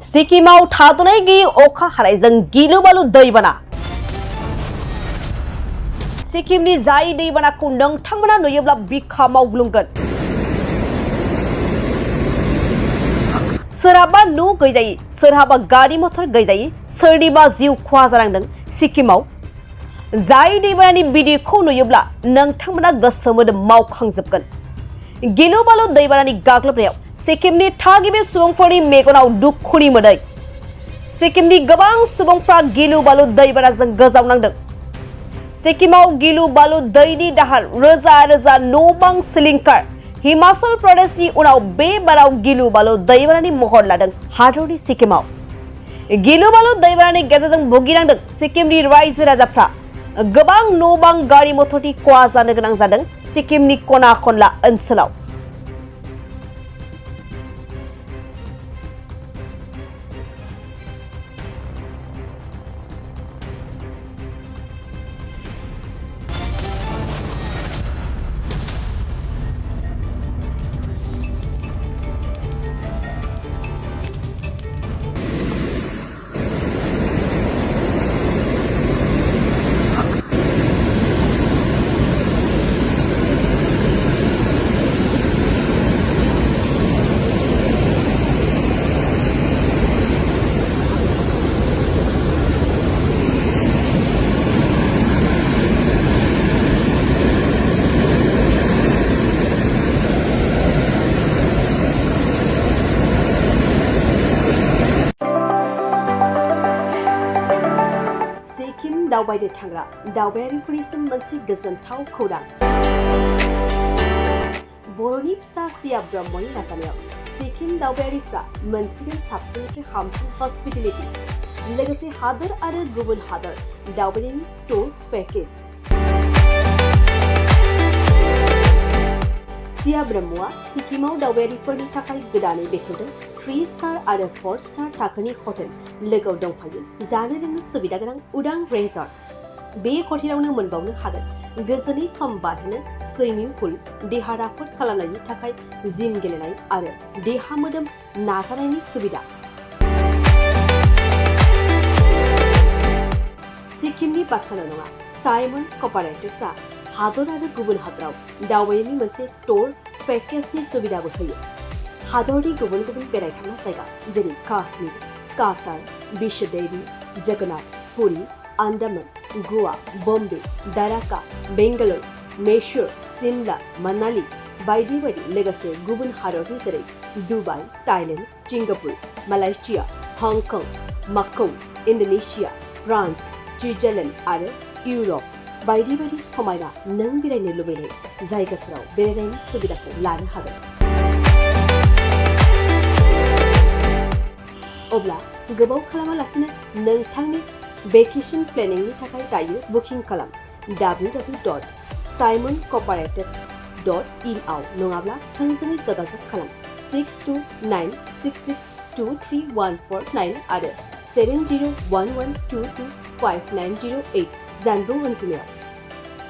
सिक्किमाव थाद'नाय गैयै अखा हानायजों गिलु बालु दैबाना। सिक्किमनि जाय दैबानाखौ नोंथांमोना नुयोब्ला बिखा मावग्लुंगोन। सोरहाबा न' गैजायै, सोरहाबा गारि मथर गैजायै, सोरनिबा जिउ खहा जानांदों। सिक्किमाव जाय दैबानानि भिडिअखौ नुयोब्ला नोंथांमोना गोसो मोदोम मावखांजोबगोन। गिलु बालु दैबानानि गाग्लोबनायाव सिक्किमनि थागिबि सुबुंफोरनि मेगनाव दुखुनि मोदै। सिक्किमनि गोबां सुबुंफ्रा गिलु बालु दैबानाजों गोजावनांदों। सिक्किमाव गिलु बालु दैनि दाहार, रोजा रोजा न' बां सिलिंखार। हिमाचल प्रदेशनि उनाव बे बाराव गिलु बालु दैबानानि महर लादों हादरनि सिक्किमाव। गिलु बालु दैबानानि गेजेरजों भुगिनांदों सिक्किमनि रायजो राजाफ्रा। गोबां न' बां, गारि मथरनि खहा जानो गोनां जादों सिक्किमनि खना खनला ओनसोलाव। सिक्किम दावबायनो थांग्रा दावबायारिफोरनिसिम मोनसे गोजोनथाव खौरां। बर'नि फिसा सिया ब्रह्मनि नाजानायाव सिक्किम दावबायारिफ्रा मोनसिगोन साबसिननिफ्राय हामसिन हस्पिटेलिटी, लोगोसे हादोर आरो गुबुन हादोर दावबायनायनि टुर पेकेज। सिया ब्रह्मआ सिक्किमाव दावबायारिफोरनि थाखाय गोदानै बेखेवदों 3 स्टार आरो 4 स्टार थाखोनि हटेल। लोगोआव दंफायो जानो लोंनो सुबिदा गोनां उदां रेजर्ट। बे हटेलावनो मोनबावनो हागोन गोजोनै सम बारहोनो सुइमिं पुल, देहा राफोद खालामनायनि थाखाय जिम गेलेनाय आरो देहा मोदोम नाजानायनि सुबिदा। सिक्किमनि बाथ्राल' नङा, साइमन कपारेटिव्सआ हादर आरो गुबुन हादराव दावबायनायनि मोनसे टुर पेकेजनि सुबिदाबो होयो। हादरनि गुबुन गुबुन बेरायथावना जायगा जेरै काश्मीर, कातार, विश्वदेवी, जगन्नाथ, पुरी, आन्दामान, गोवा, बम्बे, द्वारका, बेंगालुरु, मैसूर, सिमला, मनाली बायदि बायदि, लोगोसे गुबुन हादरनि जेरै Dubai, Thailand, Singapore, Malaysia, Hong Kong, Macau, Indonesia, France, Switzerland आरो इउर'प बायदि बायदि समायना नों बेरायनो लुबैनाय जायगाफोराव बेरायनायनि सुबिदाखौ लानो हागोन। अब्ला गोबाव खालामालासिनो नोंथांनि भेकेशन प्लेनिंनि थाखाय दायो बुकिं खालाम www.simoncooperates.in आव, नङाब्ला थोंजोङै जगाजग खालाम 6296623149 आरो 7011225908 जानबुं अनजिमायाव।